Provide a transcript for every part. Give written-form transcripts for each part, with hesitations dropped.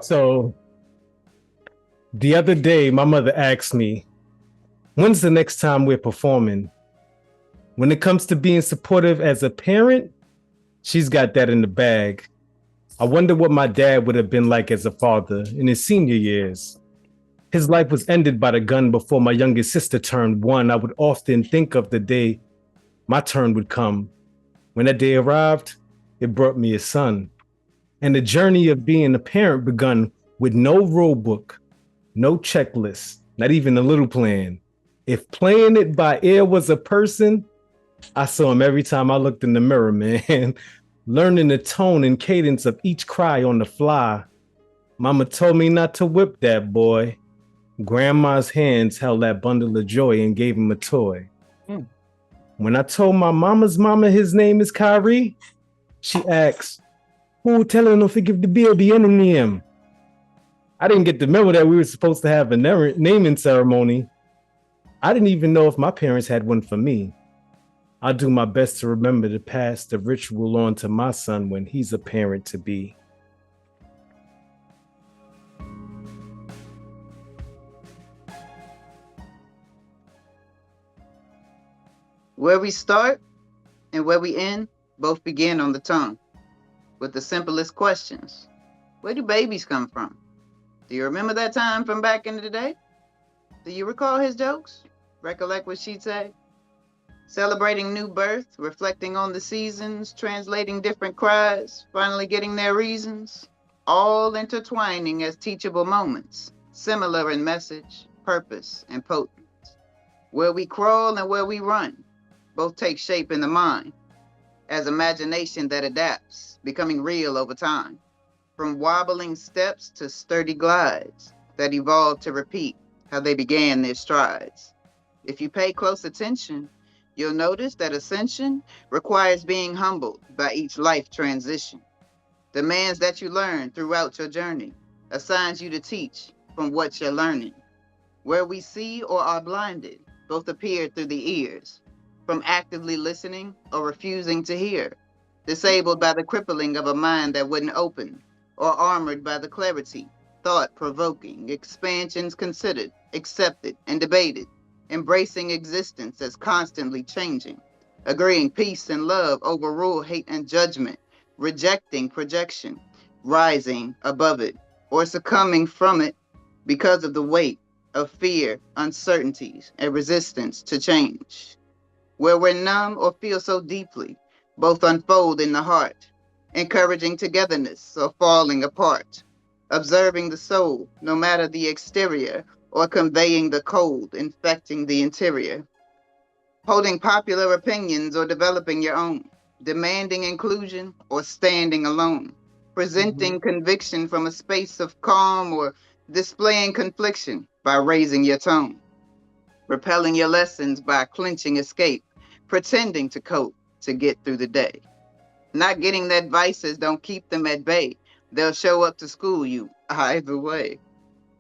So the other day, my mother asked me, when's the next time we're performing? When it comes to being supportive as a parent, she's got that in the bag. I wonder what my dad would have been like as a father in his senior years. His life was ended by the gun before my youngest sister turned 1. I would often think of the day my turn would come. When that day arrived, it brought me a son. And the journey of being a parent begun with no rule book, no checklist, not even a little plan. If playing it by ear was a person, I saw him every time I looked in the mirror, man. Learning the tone and cadence of each cry on the fly. Mama told me not to whip that boy. Grandma's hands held that bundle of joy and gave him a toy. When I told my mama's mama his name is Kyrie, she asked, who telling him to give the baby enemy him? I didn't get the memo that we were supposed to have a naming ceremony. I didn't even know if my parents had one for me. I'll do my best to remember to pass the ritual on to my son when he's a parent to be. Where we start and where we end both begin on the tongue with the simplest questions. Where do babies come from? Do you remember that time from back in the day? Do you recall his jokes? Recollect what she'd say? Celebrating new birth, reflecting on the seasons, translating different cries, finally getting their reasons, all intertwining as teachable moments, similar in message, purpose, and potence. Where we crawl and where we run, both take shape in the mind, as imagination that adapts, becoming real over time. From wobbling steps to sturdy glides that evolve to repeat how they began their strides. If you pay close attention, you'll notice that ascension requires being humbled by each life transition. Demands that you learn throughout your journey, assigns you to teach from what you're learning. Where we see or are blinded, both appear through the ears, from actively listening or refusing to hear, disabled by the crippling of a mind that wouldn't open, or armored by the clarity, thought-provoking, expansions considered, accepted, and debated, embracing existence as constantly changing, agreeing peace and love overrule hate and judgment, rejecting projection, rising above it, or succumbing from it because of the weight of fear, uncertainties, and resistance to change. Where we're numb or feel so deeply, both unfold in the heart, encouraging togetherness or falling apart, observing the soul, no matter the exterior, or conveying the cold, infecting the interior, holding popular opinions or developing your own, demanding inclusion or standing alone, presenting conviction from a space of calm or displaying confliction by raising your tone, repelling your lessons by clinching escape, pretending to cope to get through the day. Not getting that vices don't keep them at bay. They'll show up to school you either way.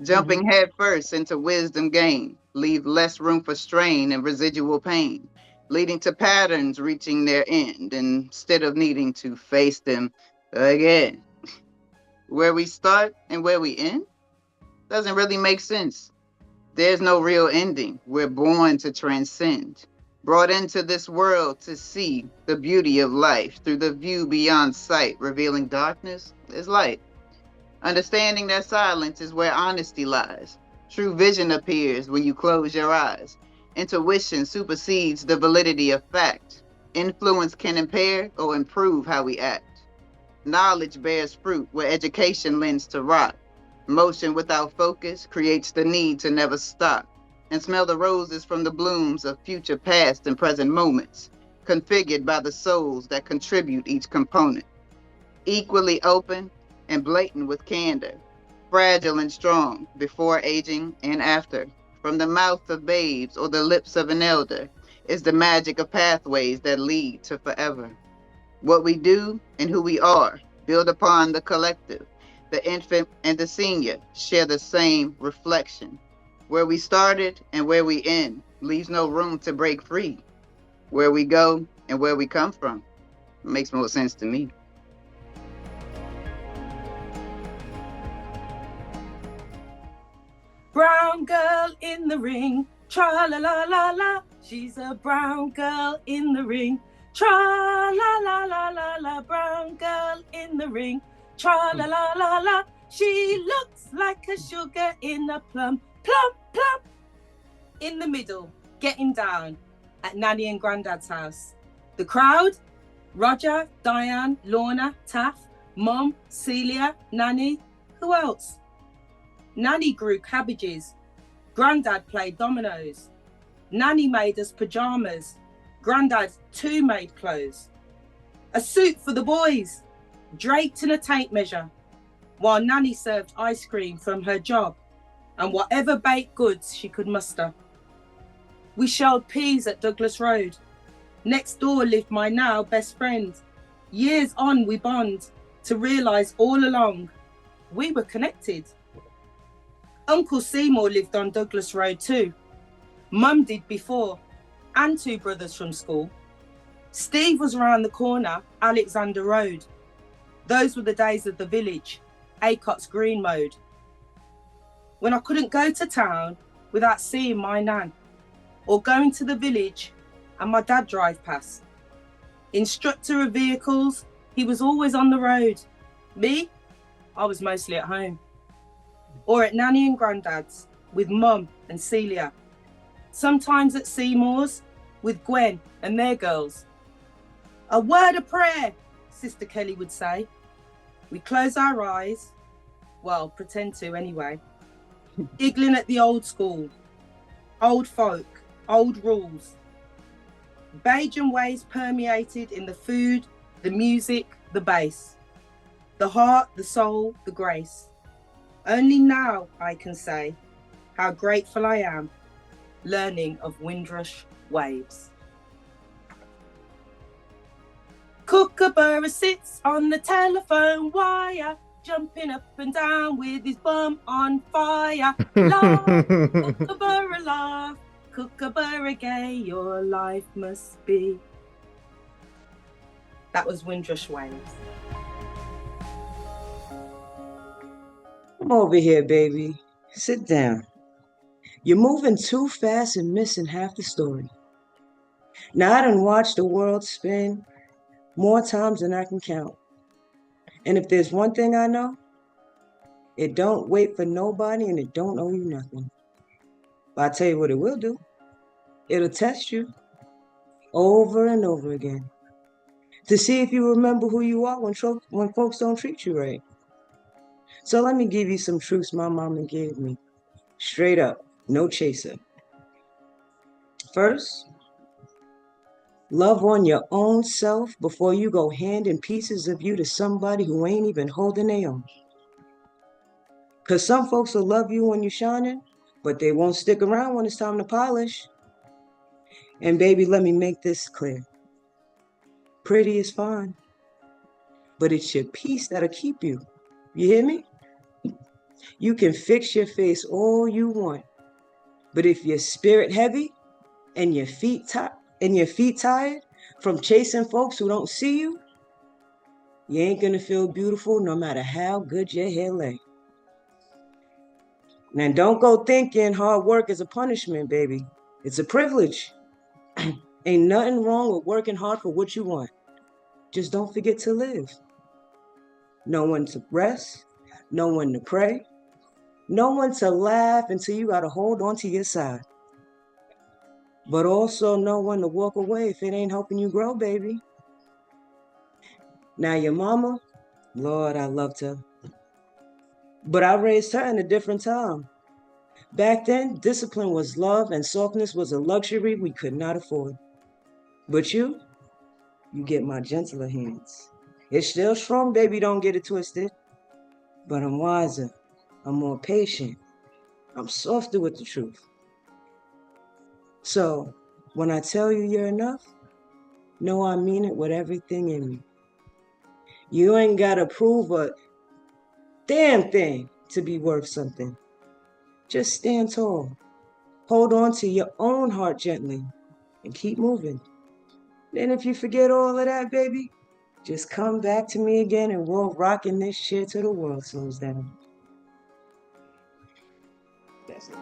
Jumping headfirst into wisdom gain, leave less room for strain and residual pain, leading to patterns reaching their end instead of needing to face them again. Where we start and where we end doesn't really make sense. There's no real ending. We're born to transcend, brought into this world to see the beauty of life through the view beyond sight, revealing darkness is light. Understanding that silence is where honesty lies. True vision appears when you close your eyes. Intuition supersedes the validity of fact. Influence can impair or improve how we act. Knowledge bears fruit where education lends to rot. Motion without focus creates the need to never stop and smell the roses from the blooms of future past and present moments, configured by the souls that contribute each component. Equally open and blatant with candor, fragile and strong before aging and after. From the mouth of babes or the lips of an elder is the magic of pathways that lead to forever. What we do and who we are build upon the collective. The infant and the senior share the same reflection. Where we started and where we end leaves no room to break free. Where we go and where we come from makes more sense to me. brown girl in the ring. Tra-la-la-la-la. She's a brown girl in the ring. Tra-la-la-la-la-la. Brown girl in the ring. Tra-la-la-la-la. She looks like a sugar in a plum. Plum, plum. In the middle, getting down at Nanny and Grandad's house. The crowd, Roger, Diane, Lorna, Taff, Mum, Celia, Nanny. Who else? Nanny grew cabbages. Grandad played dominoes. Nanny made us pajamas. Grandad too made clothes. A suit for the boys, draped in a tape measure, while Nanny served ice cream from her job and whatever baked goods she could muster. We shelled peas at Douglas Road. Next door lived my now best friend. Years on we bond to realise all along we were connected. Uncle Seymour lived on Douglas Road too. Mum did before, and two brothers from school. Steve was around the corner, Alexander Road. Those were the days of the village, Acott's Green mode. When I couldn't go to town without seeing my nan, or going to the village and my dad drive past. Instructor of vehicles, he was always on the road. Me, I was mostly at home. Or at Nanny and Grandad's with Mum and Celia. Sometimes at Seymour's with Gwen and their girls. A word of prayer, Sister Kelly would say. We close our eyes, well, pretend to anyway, giggling at the old school, old folk, old rules. Bajan ways permeated in the food, the music, the bass, the heart, the soul, the grace. Only now I can say how grateful I am learning of Windrush waves. Kookaburra sits on the telephone wire, jumping up and down with his bum on fire. Laugh, Kookaburra laugh, Kookaburra gay, your life must be. That was Windrush waves. Come over here, baby. Sit down. You're moving too fast and missing half the story. Now, I done watched the world spin more times than I can count. And if there's one thing I know, it don't wait for nobody and it don't owe you nothing. But I'll tell you what it will do. It'll test you over and over again to see if you remember who you are when folks don't treat you right. So let me give you some truths my mama gave me. Straight up, no chaser. First, love on your own self before you go handing pieces of you to somebody who ain't even holding their own. Because some folks will love you when you're shining, but they won't stick around when it's time to polish. And baby, let me make this clear. Pretty is fine, but it's your peace that'll keep you. You hear me? You can fix your face all you want, but if your spirit heavy and your feet tired from chasing folks who don't see you, you ain't gonna feel beautiful no matter how good your hair lay. Now don't go thinking hard work is a punishment, baby. It's a privilege. Ain't nothing wrong with working hard for what you want. Just don't forget to live. No one to rest, no one to pray, no one to laugh until you gotta hold on to your side. But also no one to walk away if it ain't helping you grow, baby. Now your mama, Lord, I loved her. But I raised her in a different time. Back then, discipline was love and softness was a luxury we could not afford. But you get my gentler hands. It's still strong, baby, don't get it twisted. But I'm wiser, I'm more patient, I'm softer with the truth. So, when I tell you you're enough, know I mean it with everything in me. You ain't gotta prove a damn thing to be worth something. Just stand tall. Hold on to your own heart gently and keep moving. Then if you forget all of that, baby, just come back to me again and we'll rock in this shit till the world slows down. That's it.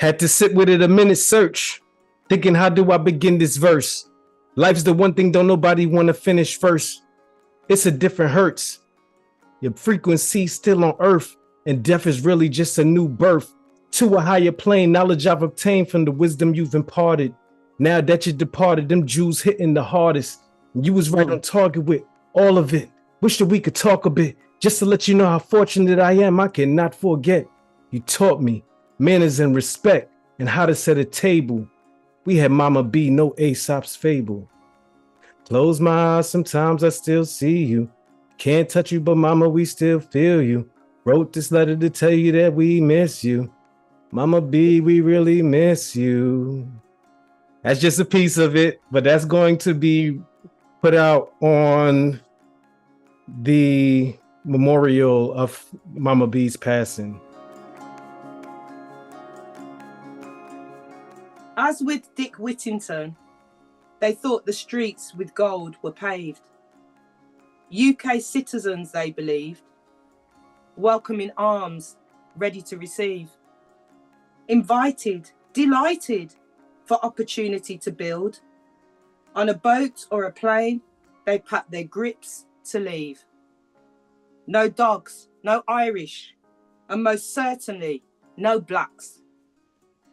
Had to sit with it a minute, search, thinking, how do I begin this verse? Life's the one thing don't nobody want to finish first. It's a different hurts. Your frequency still on earth, and death is really just a new birth to a higher plane. Knowledge I've obtained from the wisdom you've imparted. Now that you departed, them Jews hitting the hardest. You was right on target with all of it. Wish that we could talk a bit, just to let you know how fortunate I am. I cannot forget. You taught me manners and respect, and how to set a table. We had Mama B, no Aesop's fable. Close my eyes, sometimes I still see you. Can't touch you, but Mama, we still feel you. Wrote this letter to tell you that we miss you. Mama B, we really miss you. That's just a piece of it, but that's going to be put out on the memorial of Mama B's passing. As with Dick Whittington, they thought the streets with gold were paved. UK citizens, they believed, welcoming arms, ready to receive. Invited, delighted for opportunity to build. On a boat or a plane, they packed their grips to leave. No dogs, no Irish, and most certainly no blacks.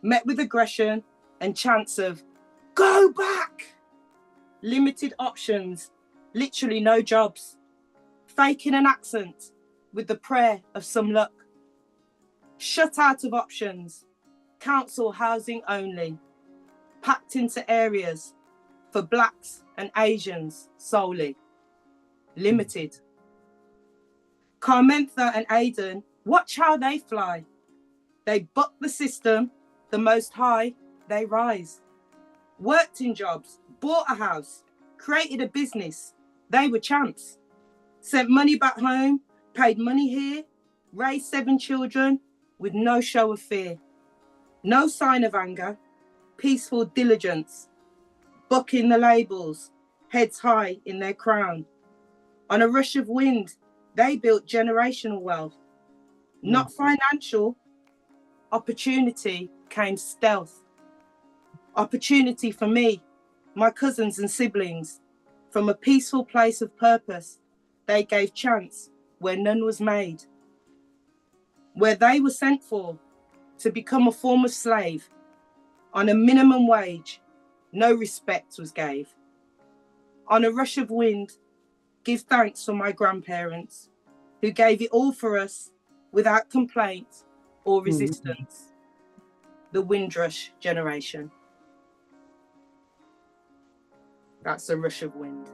Met with aggression and chants of, go back! Limited options, literally no jobs. Faking an accent with the prayer of some luck. Shut out of options, council housing only. Packed into areas for blacks and Asians solely. Limited. Carmentha and Aidan, watch how they fly. They buck the system, the most high, they rise. Worked in jobs, bought a house, created a business. They were champs. Sent money back home, paid money here, raised 7 children with no show of fear. No sign of anger, peaceful diligence. Bucking the labels, heads high in their crown. On a rush of wind, they built generational wealth. Not financial, opportunity came stealth. Opportunity for me, my cousins and siblings. From a peaceful place of purpose, they gave chance where none was made. Where they were sent for, to become a form of slave. On a minimum wage, no respect was gave. On a rush of wind, give thanks for my grandparents, who gave it all for us without complaint or resistance. The Windrush generation. That's a rush of wind.